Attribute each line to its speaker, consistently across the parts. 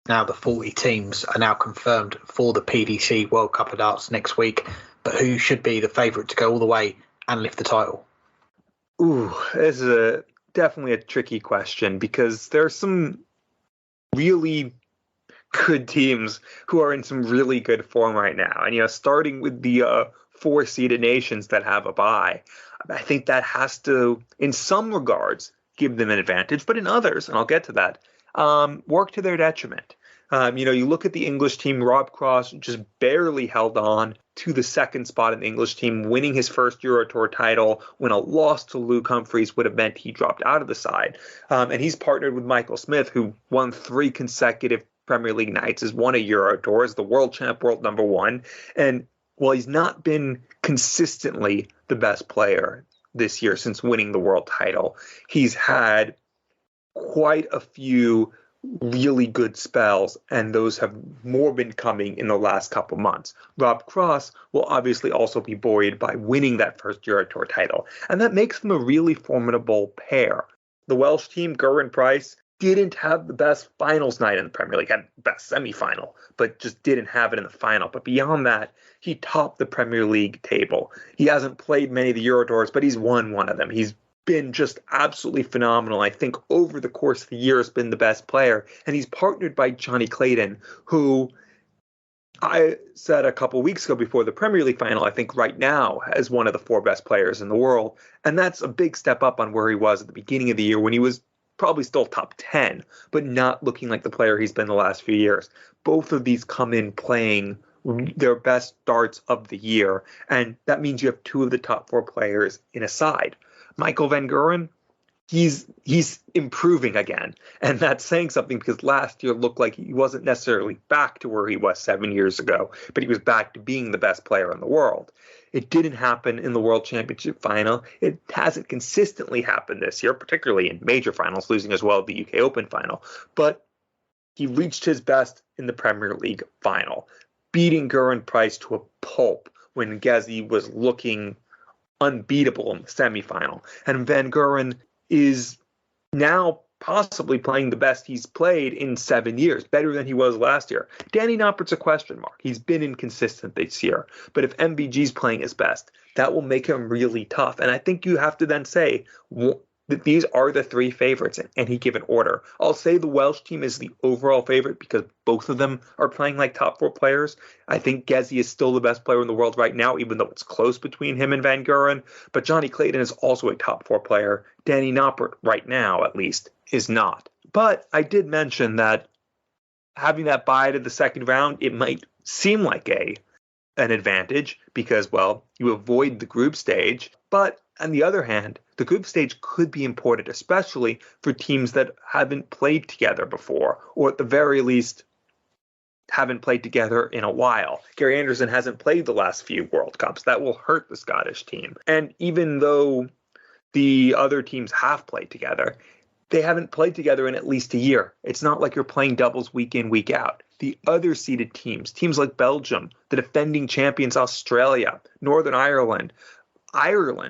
Speaker 1: Now the 40 teams are now confirmed for the PDC World Cup of Darts next week, but who should be the favourite to go all the way and lift the title?
Speaker 2: Ooh, this is definitely a tricky question because there are some really good teams who are in some really good form right now. And, starting with the 4-seeded nations that have a bye, I think that has to, in some regards, give them an advantage, but in others, and I'll get to that, work to their detriment. You look at the English team, Rob Cross just barely held on to the second spot in the English team, winning his first Euro Tour title when a loss to Luke Humphries would have meant he dropped out of the side. And he's partnered with Michael Smith, who won 3 consecutive Premier League nights, has won a Euro Tour, is the world champ, world number 1. And while he's not been consistently the best player this year since winning the world title, he's had quite a few really good spells, and those have more been coming in the last couple months. Rob Cross will obviously also be buoyed by winning that first Euro Tour title, and that makes them a really formidable pair. The Welsh team, Geraint Price, didn't have the best finals night in the Premier League, had the best semi-final, but just didn't have it in the final. But beyond that, he topped the Premier League table. He hasn't played many of the Euro Tours, but he's won one of them. He's been just absolutely phenomenal. I think over the course of the year has been the best player. And he's partnered by Johnny Clayton, who I said a couple weeks ago before the Premier League final, I think right now is one of the 4 best players in the world. And that's a big step up on where he was at the beginning of the year when he was probably still top 10, but not looking like the player he's been the last few years. Both of these come in playing their best darts of the year. And that means you have 2 of the top 4 players in a side. Michael van Gerwen, he's improving again. And that's saying something because last year looked like he wasn't necessarily back to where he was 7 years ago, but he was back to being the best player in the world. It didn't happen in the World Championship final. It hasn't consistently happened this year, particularly in major finals, losing as well at the UK Open final. But he reached his best in the Premier League final, beating Geraint Price to a pulp when Gezi was looking unbeatable in the semifinal. And Van Gerwen is now possibly playing the best he's played in 7 years, better than he was last year. Danny Noppert's a question mark. He's been inconsistent this year. But if MVG's playing his best, that will make him really tough. And I think you have to then say that these are the 3 favorites in any given order. I'll say the Welsh team is the overall favorite because both of them are playing like top 4 players. I think Gezi is still the best player in the world right now, even though it's close between him and Van Gerwen. But Johnny Clayton is also a top 4 player. Danny Noppert, right now at least, is not. But I did mention that having that bye to the second round, it might seem like an advantage because, well, you avoid the group stage. But on the other hand, the group stage could be important, especially for teams that haven't played together before, or at the very least haven't played together in a while. Gary Anderson hasn't played the last few World Cups. That will hurt the Scottish team. And even though the other teams have played together, they haven't played together in at least a year. It's not like you're playing doubles week in, week out. The other seeded teams like Belgium, the defending champions Australia, Northern Ireland,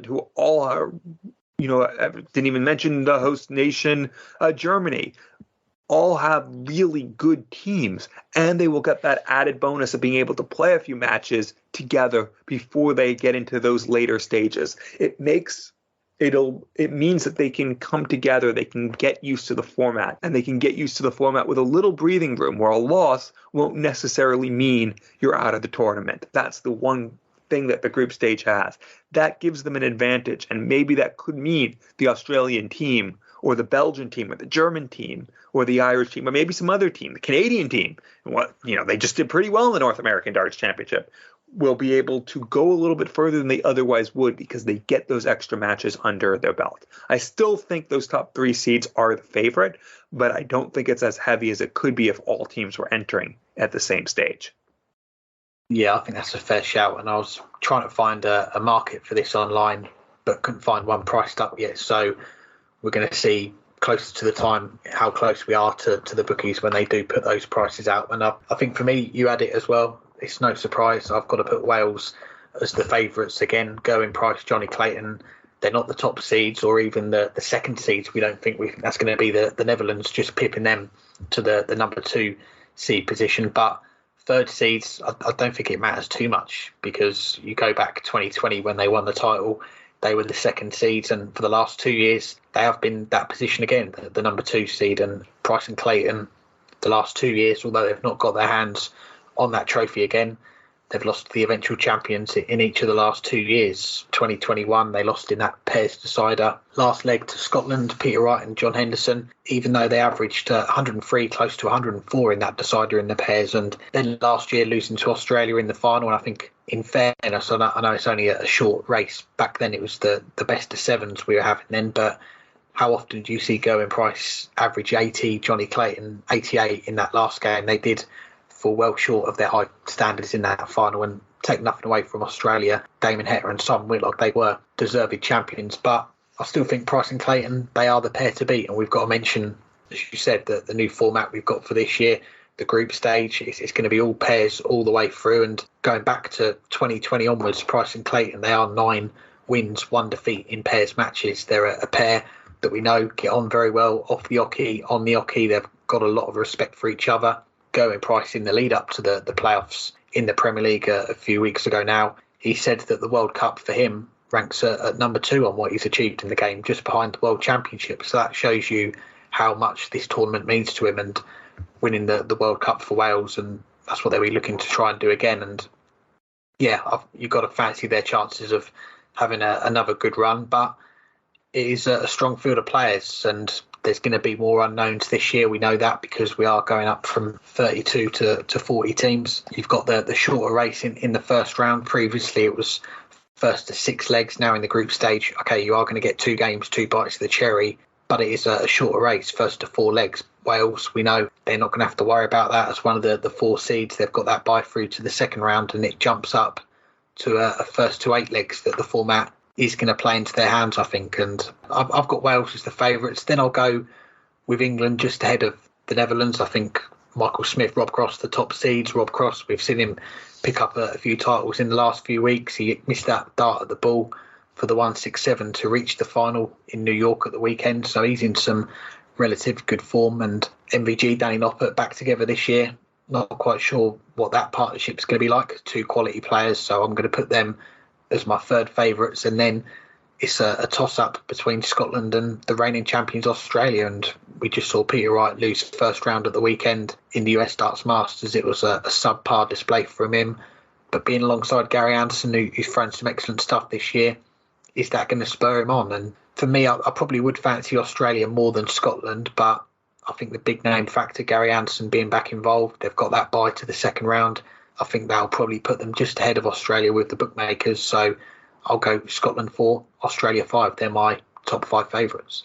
Speaker 2: who all are, didn't even mention the host nation, Germany, all have really good teams, and they will get that added bonus of being able to play a few matches together before they get into those later stages. It means that they can come together, they can get used to the format, and they can get used to the format with a little breathing room where a loss won't necessarily mean you're out of the tournament. That's the one thing that the group stage has. That gives them an advantage, and maybe that could mean the Australian team or the Belgian team or the German team or the Irish team or maybe some other team, the Canadian team, they just did pretty well in the North American Darts Championship, will be able to go a little bit further than they otherwise would because they get those extra matches under their belt. I still think those top 3 seeds are the favorite, but I don't think it's as heavy as it could be if all teams were entering at the same stage.
Speaker 1: Yeah, I think that's a fair shout. And I was trying to find a market for this online, but couldn't find one priced up yet. So we're going to see closer to the time how close we are to the bookies when they do put those prices out. And I think for me, you had it as well. It's no surprise. I've got to put Wales as the favourites again. Geraint Price, Johnny Clayton. They're not the top seeds or even the second seeds. We don't think that's going to be the Netherlands, just pipping them to the number 2 seed position. But third seeds, I don't think it matters too much, because you go back 2020 when they won the title, they were the second seeds, and for the last 2 years they have been that position again, the number 2 seed. And Price and Clayton, the last 2 years, although they've not got their hands on that trophy again, they've lost to the eventual champions in each of the last 2 years. 2021, they lost in that pairs decider last leg to Scotland, Peter Wright and John Henderson, even though they averaged 103, close to 104 in that decider in the pairs. And then last year losing to Australia in the final. And I think, in fairness, I know it's only a short race. Back then it was the best of sevens we were having then, but how often do you see Gerwyn Price average 80, Johnny Clayton 88 in that last game? They did fall well short of their high standards in that final, and take nothing away from Australia. Damon Heta and Simon Whitlock, they were deserved champions, but I still think Price and Clayton, they are the pair to beat. And we've got to mention, as you said, that the new format we've got for this year, the group stage, it's going to be all pairs all the way through. And going back to 2020 onwards, Price and Clayton, they are 9 wins, 1 defeat in pairs matches. They're a pair that we know get on very well off the oche, on the oche. They've got a lot of respect for each other. Gerwyn Price, in the lead up to the playoffs in the Premier League a few weeks ago now, he said that the World Cup for him ranks at number 2 on what he's achieved in the game, just behind the World Championship. So that shows you how much this tournament means to him, and winning the World Cup for Wales, and that's what they'll be looking to try and do again. And yeah, you've got to fancy their chances of having another good run, but it is a strong field of players, and there's going to be more unknowns this year. We know that, because we are going up from 32 to 40 teams. You've got the shorter race in the first round. Previously, it was first to 6 legs. Now in the group stage, okay, you are going to get 2 games, 2 bites of the cherry, but it is a shorter race, first to 4 legs. Wales, we know they're not going to have to worry about that as one of the 4 seeds. They've got that bye through to the second round, and it jumps up to a first to 8 legs that the format is going to play into their hands, I think. And I've got Wales as the favourites. Then I'll go with England just ahead of the Netherlands. I think Michael Smith, Rob Cross, the top seeds. Rob Cross, we've seen him pick up a few titles in the last few weeks. He missed that dart at the ball for the 167 to reach the final in New York at the weekend. So he's in some relative good form. And MVG, Danny Noppert, back together this year. Not quite sure what that partnership's going to be like. 2 quality players. So I'm going to put them as my third favourites. And then it's a toss-up between Scotland and the reigning champions Australia. And we just saw Peter Wright lose first round at the weekend in the US Darts Masters. It was a subpar display from him. But being alongside Gary Anderson, who's thrown some excellent stuff this year, is that going to spur him on? And for me, I probably would fancy Australia more than Scotland, but I think the big name factor, Gary Anderson being back involved, they've got that bye to the second round. I think that'll probably put them just ahead of Australia with the bookmakers. So I'll go Scotland 4, Australia 5. They're my top 5 favourites.